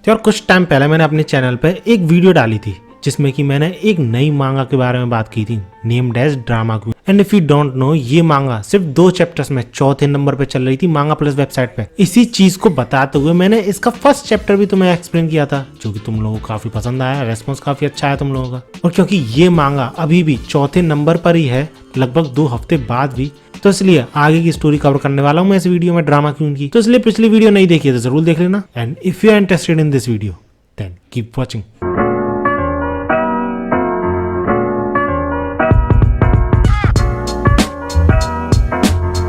कि और कुछ टाइम पहले मैंने अपने चैनल पे एक वीडियो डाली थी जिसमें कि मैंने एक नई मांगा के बारे में बात की थी, named as drama queen. And if you don't know, ये मांगा सिर्फ 2 चैप्टर्स में चौथे नंबर पे चल रही थी मांगा प्लस वेबसाइट पे। इसी चीज को बताते हुए मैंने इसका फर्स्ट चैप्टर भी तुम्हें एक्सप्लेन किया था, जो कि तुम लोगों को काफी पसंद आया, रेस्पॉन्स काफी अच्छा आया तुम लोगों का। और क्योंकि ये मांगा अभी भी चौथे नंबर पर ही है, लगभग 2 हफ्ते बाद भी, तो इसलिए आगे की स्टोरी कवर करने वाला हूँ मैं इस वीडियो में ड्रामा क्वीन की। तो इसलिए पिछली वीडियो नहीं देखी है तो जरूर देख लेना। And if you are interested in this video then keep watching.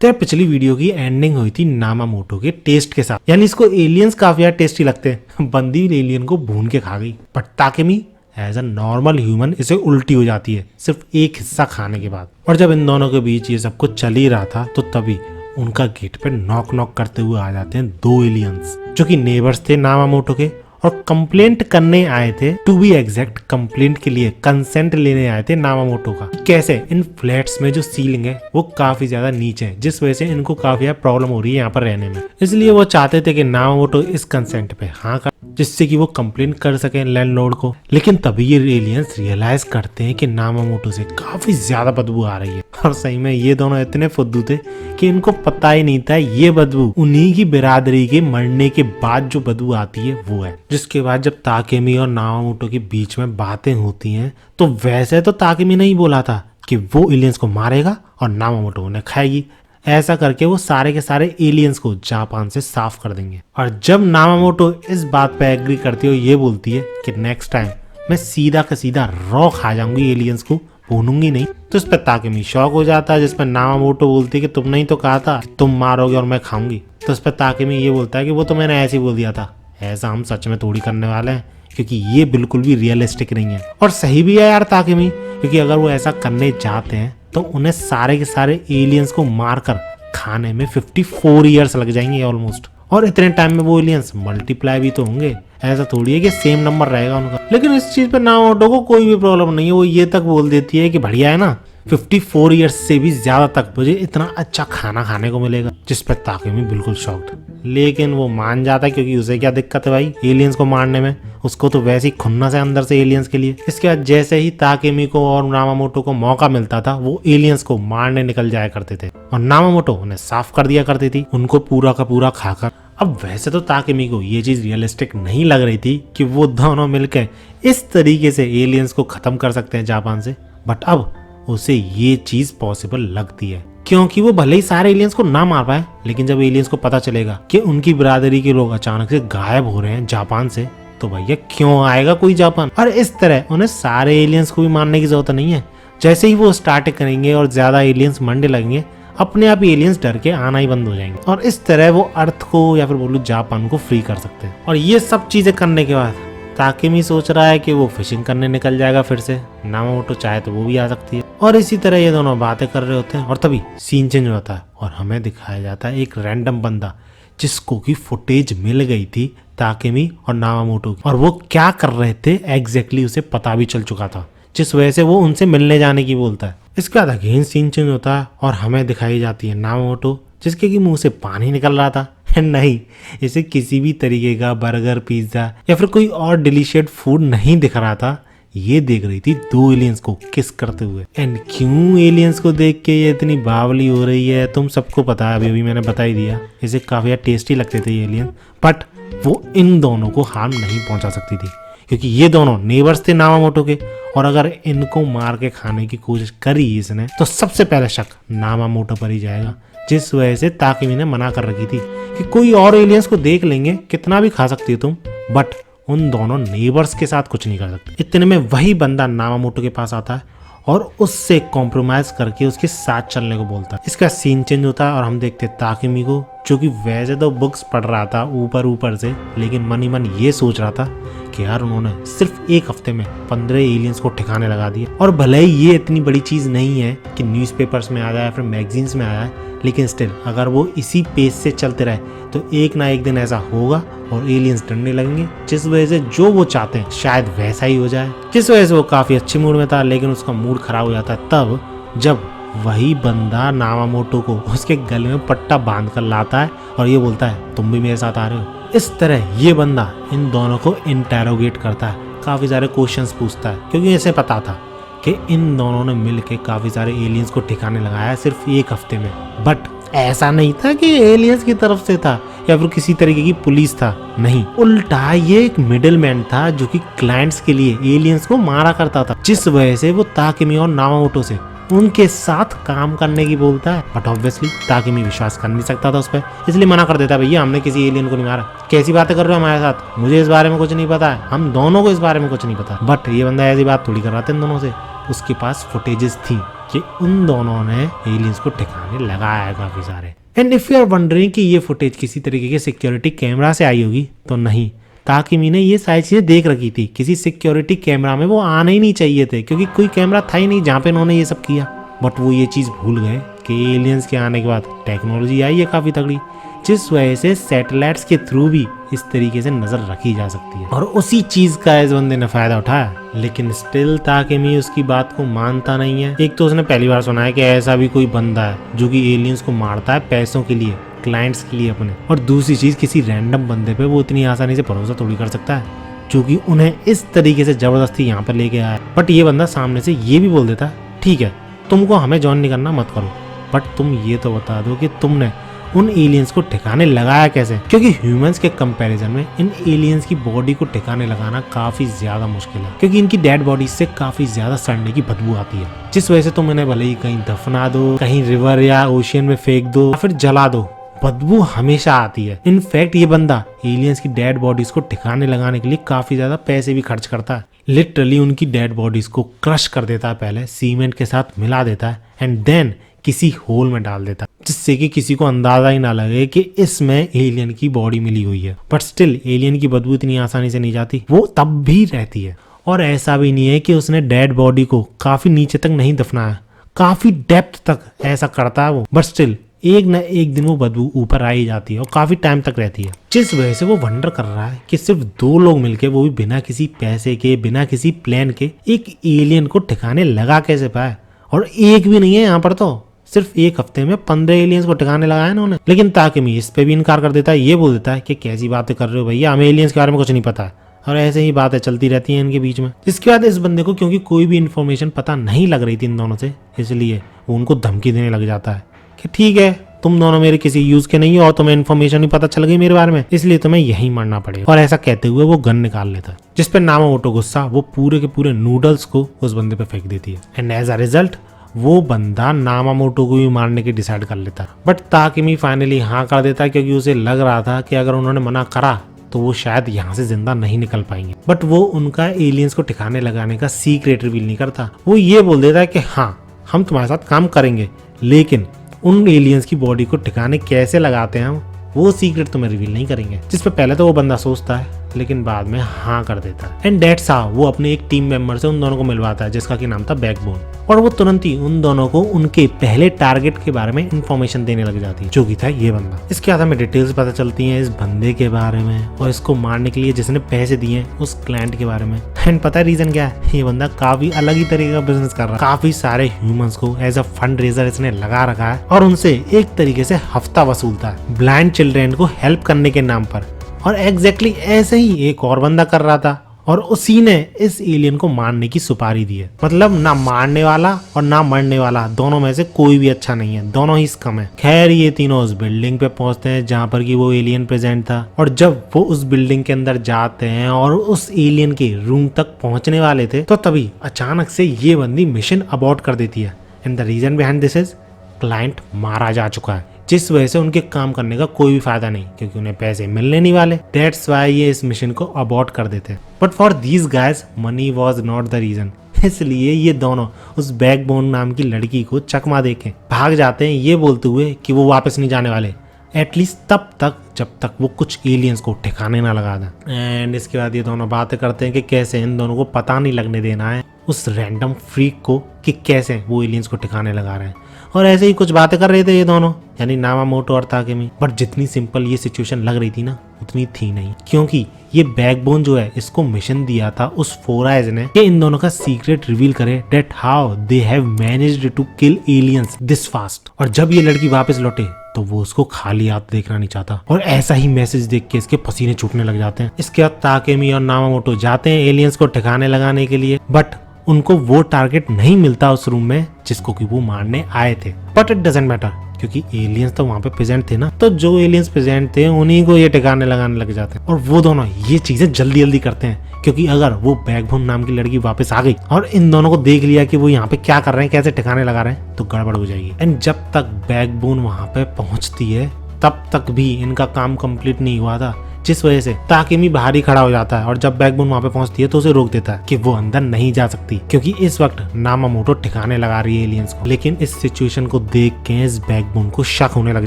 तो पिछली वीडियो की एंडिंग हुई थी नामामोटो के टेस्ट के साथ, यानी इसको एलियंस काफी यार टेस्टी लगते हैं। बंदी एलियन को भून के खा गई, but Takemi as a normal human इसे उल्टी हो जाती है सिर्फ एक हिस्सा खाने के बाद। और जब इन दोनों के बीच ये सब कुछ चल ही रहा था तो तभी उनका गेट पे नॉक नॉक करते हुए आ जाते हैं 2 एलियंस, जो कि नेबर्स थे नामामोटो के और कंप्लेंट करने आए थे। टू बी एग्जैक्ट, कंप्लेंट के लिए कंसेंट लेने आए थे नामामोटो का। कैसे इन फ्लैट्स में जो सीलिंग है वो काफी ज्यादा नीचे है, जिस वजह से इनको काफी ज्यादा प्रॉब्लम हो रही है यहाँ पर रहने में। इसलिए वो चाहते थे कि नामामोटो इस कंसेंट पे हाँ कर, जिससे कि वो कंप्लेंट कर सके लैंडलॉर्ड को। लेकिन तभी ये एलियंस रियलाइज करते हैं कि नामामोटो से काफी ज्यादा बदबू आ रही है। और सही में ये दोनों इतने फुद्दू थे कि इनको पता ही नहीं था ये बदबू उन्हीं की बिरादरी के मरने के बाद जो बदबू आती है वो है। जिसके बाद जब ताकेमी और नामामोटो के बीच में बातें होती हैं तो वैसे तो ताकेमी ने ही बोला था कि वो एलियंस को मारेगा और नामामोटो उन्हें खाएगी। ऐसा करके वो सारे के सारे एलियंस को जापान से साफ कर देंगे। और जब नामामोटो इस बात पे एग्री करती है, ये बोलती है कि नेक्स्ट टाइम मैं सीधा का सीधा रॉ खा जाऊंगी, एलियंस को भूनूंगी नहीं। तो इस पर ताकेमी शॉक हो जाता है, जिसपे नामामोटो बोलती है कि तुमने ही तो कहा था कि तुम मारोगे और मैं खाऊंगी। तो इस पर ताकेमी ये बोलता है कि वो तो मैंने ऐसे ही बोल दिया था, ऐसा हम सच में थोड़ी करने वाले हैं, क्योंकि ये बिल्कुल भी रियलिस्टिक नहीं है। और सही भी है यार ताकेमी, क्योंकि अगर वो ऐसा करने चाहते हैं तो उन्हें सारे के सारे एलियंस को मारकर खाने में 54 ईयर्स लग जाएंगे ऑलमोस्ट। और इतने टाइम में वो एलियंस मल्टीप्लाई भी तो होंगे, ऐसा थोड़ी है कि सेम नंबर रहेगा उनका। लेकिन इस चीज पे नामामोटो को कोई भी प्रॉब्लम नहीं है, वो ये तक बोल देती है कि बढ़िया है ना, 54 ईयर्स से भी ज्यादा तक मुझे इतना अच्छा खाना खाने को मिलेगा। जिस पर ताकेमी बिल्कुल शॉक्ड, लेकिन वो मान जाता है क्योंकि उसे क्या दिक्कत है भाई एलियंस को मारने में, उसको तो वैसे ही खुन्नस है अंदर से एलियंस के लिए। इसके बाद जैसे ही ताकेमी को और नामामोटो को मौका मिलता था वो एलियंस को मारने निकल जाया करते थे और नामामोटो उन्हें साफ कर दिया करती थी, उनको पूरा का पूरा खाकर। अब वैसे तो ताकेमी को ये चीज रियलिस्टिक नहीं लग रही थी कि वो दोनों मिलकर इस तरीके से एलियंस को खत्म कर सकते हैं जापान से, बट अब उसे ये चीज पॉसिबल लगती है, क्योंकि वो भले ही सारे एलियंस को ना मार पाए, लेकिन जब एलियंस को पता चलेगा कि उनकी बिरादरी के लोग अचानक से गायब हो रहे हैं जापान से, तो भैया क्यों आएगा कोई जापान। और इस तरह उन्हें सारे एलियंस को भी मारने की जरूरत नहीं है। जैसे ही वो स्टार्ट करेंगे और ज्यादा एलियंस मरने लगेंगे, अपने आप ही एलियंस डर के आना ही बंद हो जाएंगे और इस तरह वो अर्थ को या फिर बोलूं जापान को फ्री कर सकते हैं। और ये सब चीजें करने के बाद ताकेमी सोच रहा है कि वो फिशिंग करने निकल जाएगा फिर से, नामामोटो चाहे तो वो भी आ सकती है। और इसी तरह ये दोनों बातें कर रहे होते हैं और तभी सीन चेंज होता है और हमें दिखाया जाता है एक रैंडम बंदा जिसको की फुटेज मिल गई थी ताकेमी और नामामोटो की, और वो क्या कर रहे थे एग्जैक्टली उसे पता भी चल चुका था, जिस वजह से वो उनसे मिलने जाने की बोलता है। इसके बाद अगेन सीन चेंज होता है और हमें दिखाई जाती है नामामोटो, जिसके की मुंह से पानी निकल रहा था। नहीं, इसे किसी भी तरीके का बर्गर, पिज्जा या फिर कोई और डिलीशियस फूड नहीं दिख रहा था। ये देख रही थी 2 एलियंस को किस करते हुए। एंड क्यों एलियंस को देख के ये इतनी बावली हो रही है तुम सबको पता है, अभी मैंने बता ही दिया। इसे काफी टेस्टी लगते थे ये एलियन, बट वो इन दोनों को हार्म नहीं पहुंचा सकती थी, क्योंकि ये दोनों नेबर्स थे नामामोटो के। और अगर इनको मार के खाने की कोशिश करी इसने तो सबसे पहले शक नामामोटो पर ही जाएगा, जिस वजह से ताकेमी ने मना कर रखी थी कि कोई और एलियंस को देख लेंगे, कितना भी खा सकती हो तुम, बट उन दोनों नेबर्स के साथ कुछ नहीं कर सकते। इतने में वही बंदा नामामोटो के पास आता है और उससे कॉम्प्रोमाइज करके उसके साथ चलने को बोलता है। इसका सीन चेंज होता है और हम देखते हैं ताकेमी को, जो कि वैसे तो बुक्स पढ़ रहा था ऊपर से, लेकिन मन ही मन ये सोच रहा था कि यार उन्होंने सिर्फ 1 हफ्ते में 15 एलियंस को ठिकाने लगा दिए। और भले ही ये इतनी बड़ी चीज नहीं है कि न्यूज़पेपर्स में आ जाए फिर मैगजीन्स में आ जाए, लेकिन स्टिल अगर वो इसी पेस से चलते रहे तो एक ना एक दिन ऐसा होगा और एलियंस डरने लगेंगे, जिस वजह से जो वो चाहते हैं शायद वैसा ही हो जाए। जिस वजह से वो काफी अच्छे मूड में था, लेकिन उसका मूड खराब हो जाता है तब जब वही बंदा नामामोटो को उसके गले में पट्टा बांध कर लाता है और ये बोलता है तुम भी मेरे साथ आ रहे हो। इस तरह ये बंदा इन दोनों को इंटेरोगेट करता है, काफी सारे क्वेश्चंस पूछता है, क्योंकि इसे पता था कि इन दोनों ने मिलके काफी सारे एलियंस को ठिकाने लगाया सिर्फ एक हफ्ते में। बट ऐसा नहीं था कि एलियंस की तरफ से था या फिर किसी तरीके की पुलिस था, नहीं, उल्टा ये एक मिडिलमैन था जो कि क्लाइंट्स के लिए एलियंस को मारा करता था, जिस वजह से वो ताकेमी और नामामोटो से उनके साथ काम करने की बोलता है। बट ऑब्वियसली ताकेमी विश्वास कर नहीं सकता था उस पर, इसलिए मना कर देता, भैया हमने किसी एलियन को नहीं मारा, कैसी बातें कर रहे हो हमारे साथ, मुझे इस बारे में कुछ नहीं पता है, हम दोनों को इस बारे में कुछ नहीं पता। बट ये बंदा ऐसी बात थोड़ी कर रहा था इन दोनों से, उसके पास फुटेजेस थी कि उन दोनों ने एलियंस को ठिकाने लगाया है काफी सारे। And if you are wondering कि ये फुटेज किसी तरीके के सिक्योरिटी कैमरा से आई होगी, तो नहीं, ताकेमी ने ये सारी चीजें देख रखी थी। किसी सिक्योरिटी कैमरा में वो आने ही नहीं चाहिए थे, क्योंकि कोई कैमरा था ही नहीं जहाँ पे उन्होंने ये सब किया। बट वो ये चीज भूल गए कि एलियंस के आने के बाद टेक्नोलॉजी आई है काफी तगड़ी, जिस वजह से सैटेलाइट्स के थ्रू भी इस तरीके से नजर रखी जा सकती है, और उसी चीज का इस बंदे ने फायदा उठाया। लेकिन स्टिल ताकेमी उसकी बात को मानता नहीं है। एक तो उसने पहली बार सुना है कि ऐसा भी कोई बंदा है जो कि एलियंस को मारता है पैसों के लिए, क्लाइंट्स के लिए अपने, और दूसरी चीज किसी रैंडम बंदे पे वो इतनी आसानी से भरोसा थोड़ी कर सकता है जो कि उन्हें इस तरीके से जबरदस्ती यहाँ पर लेके आया। बट ये बंदा सामने से ये भी बोल देता, ठीक है तुमको हमें ज्वाइन नहीं करना, मत करो, बट तुम ये तो बता दो कि तुमने उन एलियंस को ठिकाने लगाया कैसे, क्योंकि ह्यूमंस के कंपैरिजन में इन एलियंस की बॉडी को ठिकाने लगाना काफी ज्यादा मुश्किल है, क्योंकि इनकी डेड बॉडी से काफी ज्यादा सड़ने की बदबू आती है, जिस वजह से तुम इन्हें भले ही कहीं दफना दो, कहीं रिवर या ओशियन में फेंक दो या फिर जला दो, बदबू हमेशा आती है। इनफैक्ट ये बंदा एलियंस की डेड बॉडीज को ठिकाने लगाने के लिए काफी ज्यादा पैसे भी खर्च करता है। लिटरली उनकी डेड बॉडीज को क्रश कर देता है, पहले सीमेंट के साथ मिला देता है एंड देन किसी होल में डाल देता है, जिससे कि किसी को अंदाजा ही ना लगे कि इसमें एलियन की बॉडी मिली हुई है। बट स्टिल एलियन की बदबू इतनी आसानी से नहीं जाती, वो तब भी रहती है। और ऐसा भी नहीं है कि उसने डेड बॉडी को काफी नीचे तक नहीं दफनाया, काफी डेप्थ तक ऐसा करता है वो, बट स्टिल एक न एक दिन वो बदबू ऊपर आ ही जाती है और काफी टाइम तक रहती है, जिस वजह से वो वंडर कर रहा है कि सिर्फ 2 लोग मिलके, वो भी बिना किसी पैसे के, बिना किसी प्लान के, एक एलियन को ठिकाने लगा कैसे पाए। और एक भी नहीं है यहाँ पर, तो सिर्फ एक हफ्ते में 15 एलियंस को ठिकाने लगाया इन्होंने। लेकिन ताकेमी इस पे भी इनकार कर देता है, ये बोल देता है कि कैसी बातें कर रहे हो भैया, हमें एलियंस के बारे में कुछ नहीं पता है, और ऐसे ही बातें चलती रहती हैं इनके बीच में। इसके बाद इस बंदे को क्योंकि कोई भी इन्फॉर्मेशन पता नहीं लग रही थी इन दोनों से, इसलिए वो उनको धमकी देने लग जाता है कि ठीक है तुम दोनों मेरे किसी यूज के नहीं हो और तुम्हें इन्फॉर्मेशन ही पता चल गई मेरे बारे में, इसलिए तुम्हें यही मरना पड़ेगा। और ऐसा कहते हुए वो गन निकाल लेता है, जिस पे नामामोटो गुस्सा वो पूरे के पूरे नूडल्स को उस बंदे पे फेंक देती है। एंड एज अ रिजल्ट वो बंदा नामामोटो को भी मारने की डिसाइड कर लेता है। बट ताकेमी फाइनली हाँ कर देता है, क्योंकि उसे लग रहा था कि अगर उन्होंने मना करा तो वो शायद यहाँ से जिंदा नहीं निकल पाएंगे। बट वो उनका एलियंस को ठिकाने लगाने का सीक्रेट रिवील नहीं करता। वो ये बोल देता है कि हाँ हम तुम्हारे साथ काम करेंगे, लेकिन उन एलियंस की बॉडी को ठिकाने कैसे लगाते हैं हम, वो सीक्रेट तुम्हें रिवील नहीं करेंगे। जिसपे पहले तो वो बंदा सोचता है, लेकिन बाद में हाँ कर देता है। एंड दैट्स हाउ वो अपने एक टीम मेंबर से उन दोनों को मिलवाता है, जिसका की नाम था बैकबोन, और वो तुरंत ही उन दोनों को उनके पहले टारगेट के बारे में इंफॉर्मेशन देने लग जाती है, जो कि था ये बंदा। इसके बाद हमें डिटेल्स पता चलती हैं इस बंदे के बारे में और इसको मारने के लिए जिसने पैसे दिए उस क्लाइंट के बारे में। एंड पता है रीजन क्या है, ये बंदा काफी अलग ही तरीके का बिजनेस कर रहा है। काफी सारे ह्यूमंस को एज अ फंड रेजर इसने लगा रखा है और उनसे एक तरीके से हफ्ता वसूलता है ब्लाइंड चिल्ड्रेन को हेल्प करने के नाम पर। और एग्जैक्टली ऐसे ही एक और बंदा कर रहा था, और उसी ने इस एलियन को मारने की सुपारी दी है। मतलब ना मारने वाला और ना मरने वाला, दोनों में से कोई भी अच्छा नहीं है, दोनों ही स्कम है। खैर ये तीनों उस बिल्डिंग पे पहुंचते हैं जहाँ पर कि वो एलियन प्रेजेंट था, और जब वो उस बिल्डिंग के अंदर जाते हैं और उस एलियन के रूम तक पहुंचने वाले थे, तो तभी अचानक से ये बंदी मिशन अबॉर्ट कर देती है। And the reason behind this is client मारा जा चुका है, जिस वजह से उनके काम करने का कोई भी फायदा नहीं, क्योंकि उन्हें पैसे मिलने नहीं वाले। दैट्स व्हाई ये इस मिशन को अबॉर्ट कर देते हैं। But for these guys money was not the reason, इसलिए ये दोनों उस बैकबोन नाम की लड़की को चकमा देके भाग जाते हैं, ये बोलते हुए कि वो वापस नहीं जाने वाले, एटलीस्ट तब तक जब तक वो कुछ एलियंस को ठिकाने ना लगा दें। एंड इसके बाद ये दोनों बातें करते हैं कि कैसे इन दोनों को पता नहीं लगने देना है उस रैंडम फ्रीक को कि कैसे वो एलियंस को ठिकाने लगा रहे हैं। और ऐसे ही कुछ बातें कर रहे थे ये दोनों, यानी नामामोटो और ताकेमी। बट जितनी सिंपल ये सिचुएशन लग रही थी ना, उतनी थी नहीं, क्योंकि ये बैकबोन जो है इसको मिशन दिया था उस 4 आइज ने कि इन दोनों का सीक्रेट रिवील करे, that how they have managed to kill aliens this fast. और जब ये लड़की वापस लौटे तो वो उसको खाली हाथ देखना नहीं चाहता, और ऐसा ही मैसेज देख के इसके पसीने छूटने लग जाते हैं। इसके बाद ताकेमी और नामामोटो जाते हैं एलियंस को ठिकाने लगाने के लिए, बट उनको वो टारगेट नहीं मिलता उस रूम में जिसको कि वो मारने आए थे। बट इट डजंट मैटर, क्योंकि एलियंस तो वहां पे प्रेजेंट थे ना, तो जो एलियंस प्रेजेंट थे उन्हीं को ये ठिकाने लगाने लग जाते हैं। और वो दोनों ये चीजें जल्दी जल्दी करते हैं, क्योंकि अगर वो बैकबोन नाम की लड़की वापस आ गई और इन दोनों को देख लिया कि वो यहाँ पे क्या कर रहे हैं, कैसे ठिकाने लगा रहे हैं, तो गड़बड़ हो जाएगी। एंड जब तक बैकबोन वहां पे पहुंचती है तब तक भी इनका काम कंप्लीट नहीं हुआ था, जिस वजह से ताकेमी बाहर ही खड़ा हो जाता है। और जब बैकबोन वहां पे पहुंचती है तो उसे रोक देता है कि वो अंदर नहीं जा सकती, क्योंकि इस वक्त नामामोटो ठिकाने लगा रही है एलियंस को। लेकिन इस सिचुएशन को देख के इस बैकबोन को शक होने लग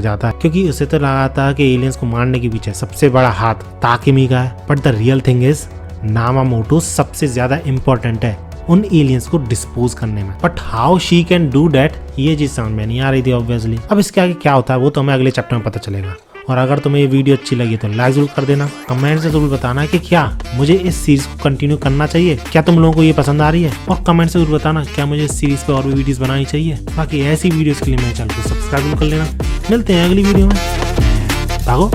जाता है, क्योंकि उसे तो लगा था कि एलियंस को मारने के पीछे सबसे बड़ा हाथ ताकेमी का है। But the real thing is Namamoto सबसे ज्यादा इम्पोर्टेंट है उन एलियंस को डिस्पोज करने में। But how she can do that, ये चीज समझ में नहीं आ रही थी ऑब्वियसली। अब इसके आगे क्या होता है वो तो हमें अगले चैप्टर में पता चलेगा। और अगर तुम्हें ये वीडियो अच्छी लगी तो लाइक जरूर कर देना, कमेंट से जरूर बताना कि क्या मुझे इस सीरीज को कंटिन्यू करना चाहिए, क्या तुम लोगों को ये पसंद आ रही है, और कमेंट से जरूर बताना क्या मुझे इस सीरीज पे और भी वीडियोस बनानी चाहिए। बाकी ऐसी वीडियोस के लिए मेरे चैनल को सब्सक्राइब कर लेना। मिलते हैं अगली वीडियो में, भागो।